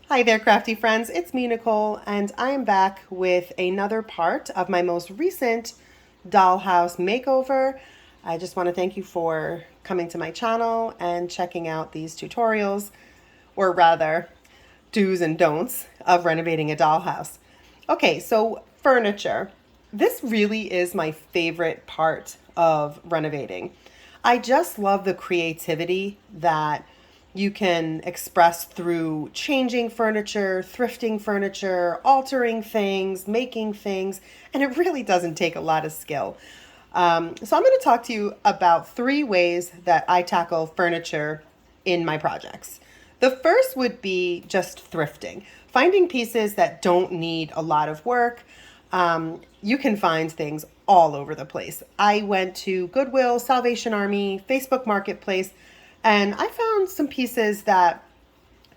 Hi there, crafty friends. It's me, Nicole, and I am back with another part of my most recent dollhouse makeover. I just want to thank you for coming to my channel and checking out these tutorials, or rather, do's and don'ts of renovating a dollhouse. Okay, so furniture. This really is my favorite part of renovating. I just love the creativity that you can express through changing furniture, thrifting furniture, altering things, making things, and it really doesn't take a lot of skill. So I'm going to talk to you about 3 ways that I tackle furniture in my projects. The first would be just thrifting, finding pieces that don't need a lot of work. You can find things all over the place. I went to Goodwill, Salvation Army, Facebook Marketplace, and I found some pieces that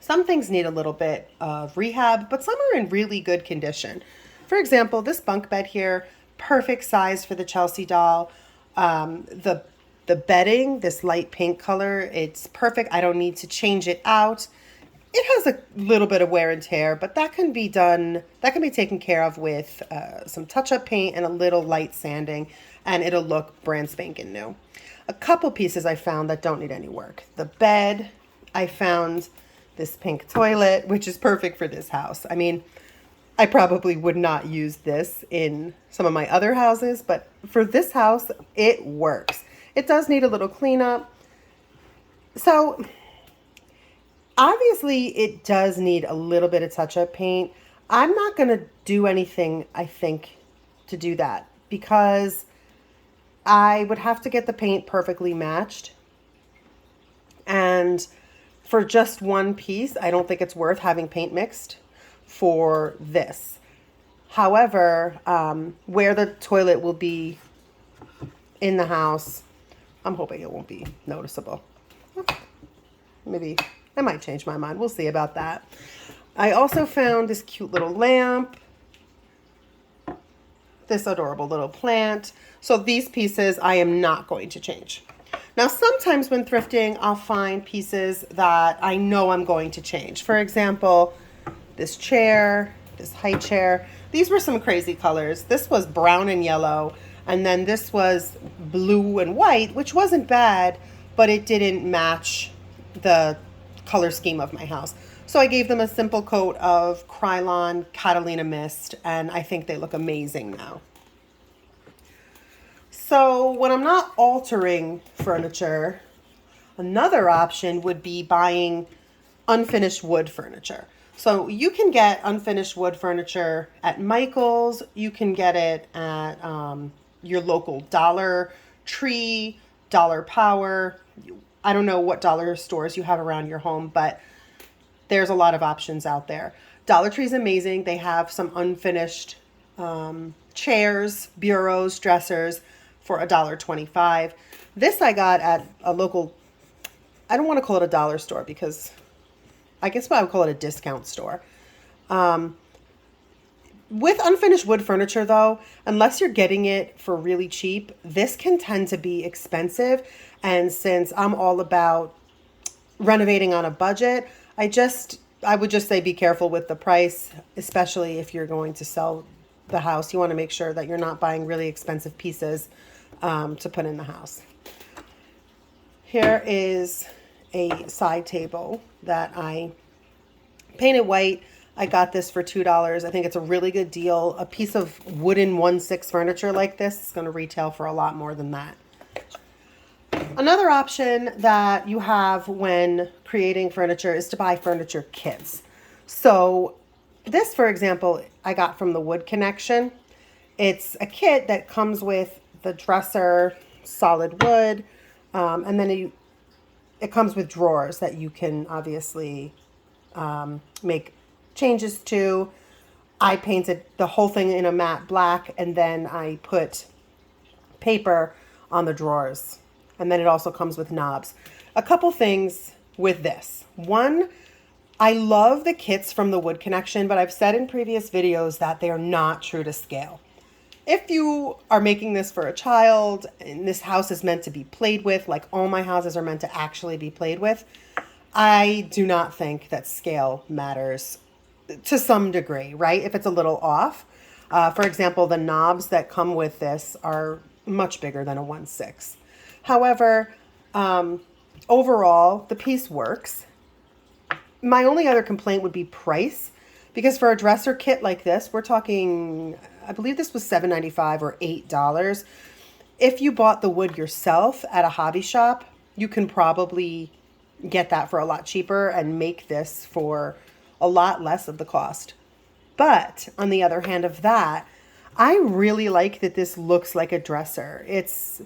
some things need a little bit of rehab, but some are in really good condition. For example, this bunk bed here, perfect size for the Chelsea doll. The bedding, this light pink color, it's perfect. I don't need to change it out. It has a little bit of wear and tear, but that can be done, that can be taken care of with some touch-up paint and a little light sanding, and it'll look brand spanking new. A couple pieces I found that don't need any work. The bed, I found this pink toilet, which is perfect for this house. I mean, I probably would not use this in some of my other houses, but for this house, it works. It does need a little cleanup. So obviously it does need a little bit of touch-up paint. I'm not going to do anything, I think, to do that because I would have to get the paint perfectly matched. And for just one piece, I don't think it's worth having paint mixed for this. However, where the toilet will be in the house, I'm hoping it won't be noticeable. Maybe I might change my mind. We'll see about that. I also found this cute little lamp, this adorable little plant. So these pieces I am not going to change. Now, sometimes when thrifting, I'll find pieces that I know I'm going to change. For example, this chair, this high chair. These were some crazy colors. This was brown and yellow, and then this was blue and white, which wasn't bad, but it didn't match the color scheme of my house. So I gave them a simple coat of Krylon Catalina Mist, and I think they look amazing now. So when I'm not altering furniture, another option would be buying unfinished wood furniture. So you can get unfinished wood furniture at Michael's. You can get it at your local Dollar Tree, Dollar Power. I don't know what dollar stores you have around your home, but there's a lot of options out there. Dollar Tree is amazing. They have some unfinished chairs, bureaus, dressers for $1.25. This I got at a local, I don't want to call it a dollar store because I guess I would call it a discount store. With unfinished wood furniture though, unless you're getting it for really cheap, this can tend to be expensive. And since I'm all about renovating on a budget, I would just say be careful with the price, especially if you're going to sell the house. You want to make sure that you're not buying really expensive pieces to put in the house. Here is a side table that I painted white. I got this for $2. I think it's a really good deal. A piece of wooden 1/6 furniture like this is going to retail for a lot more than that. Another option that you have when creating furniture is to buy furniture kits. So this, for example, I got from the Wood Connection. It's a kit that comes with the dresser, solid wood, and then it comes with drawers that you can obviously make changes to. I painted the whole thing in a matte black, and then I put paper on the drawers. And then it also comes with knobs. A couple things with this. One, I love the kits from the Wood Connection, but I've said in previous videos that they are not true to scale. If you are making this for a child and this house is meant to be played with, like all my houses are meant to actually be played with, I do not think that scale matters to some degree, right? If it's a little off. For example, the knobs that come with this are much bigger than a 1/6. However, overall, the piece works. My only other complaint would be price, because for a dresser kit like this, we're talking, I believe this was $7.95 or $8. If you bought the wood yourself at a hobby shop, you can probably get that for a lot cheaper and make this for a lot less of the cost. But on the other hand of that, I really like that this looks like a dresser. It's,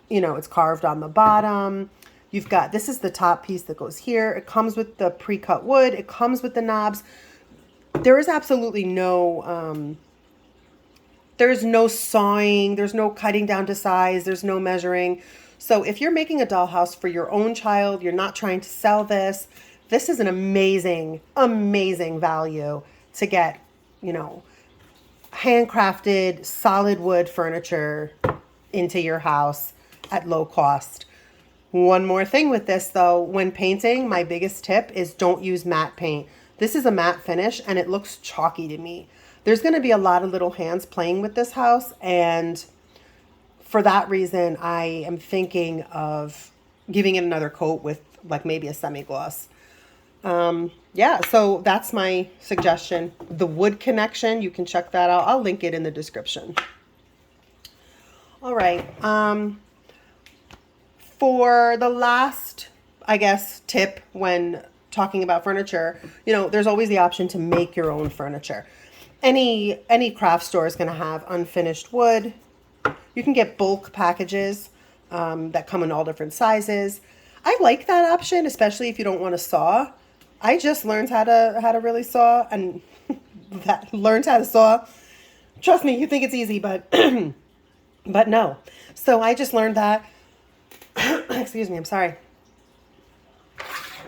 it's carved on the bottom. You've got, this is the top piece that goes here. It comes with the pre-cut wood. It comes with the knobs. There is absolutely no, there's no sawing. There's no cutting down to size. There's no measuring. So if you're making a dollhouse for your own child, you're not trying to sell this, this is an amazing, amazing value to get, handcrafted solid wood furniture into your house at low cost. One more thing with this though, when painting, my biggest tip is don't use matte paint. This is a matte finish and it looks chalky to me. There's going to be a lot of little hands playing with this house, and for that reason, I am thinking of giving it another coat with like maybe a semi-gloss. Yeah, so that's my suggestion. The wood connection, you can check that out. I'll link it in the description. All right. For the last, I guess, tip when talking about furniture, there's always the option to make your own furniture. Any craft store is going to have unfinished wood. You can get bulk packages that come in all different sizes. I like that option, especially if you don't want to saw. I just learned how to really saw, and learned how to saw. Trust me, you think it's easy, but but no. So I just learned that. Excuse me, I'm sorry.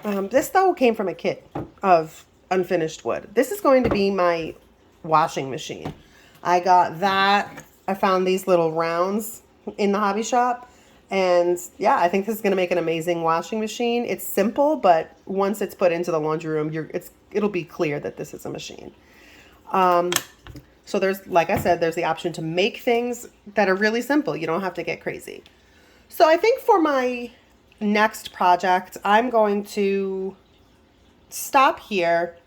This though came from a kit of unfinished wood. This is going to be my washing machine. I got that. I found these little rounds in the hobby shop. And yeah, I think this is going to make an amazing washing machine. It's simple, but once it's put into the laundry room, it'll be clear that this is a machine. So there's, like I said, there's the option to make things that are really simple. You don't have to get crazy. So I think for my next project, I'm going to stop here.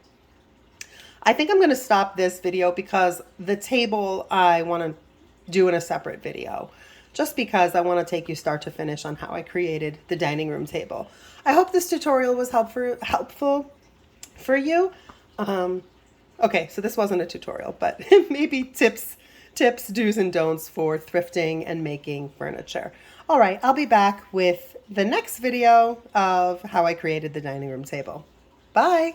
I think I'm going to stop this video because the table I want to do in a separate video, just because I want to take you start to finish on how I created the dining room table. I hope this tutorial was helpful for you. Okay, so this wasn't a tutorial, but maybe tips, do's and don'ts for thrifting and making furniture. All right, I'll be back with the next video of how I created the dining room table. Bye.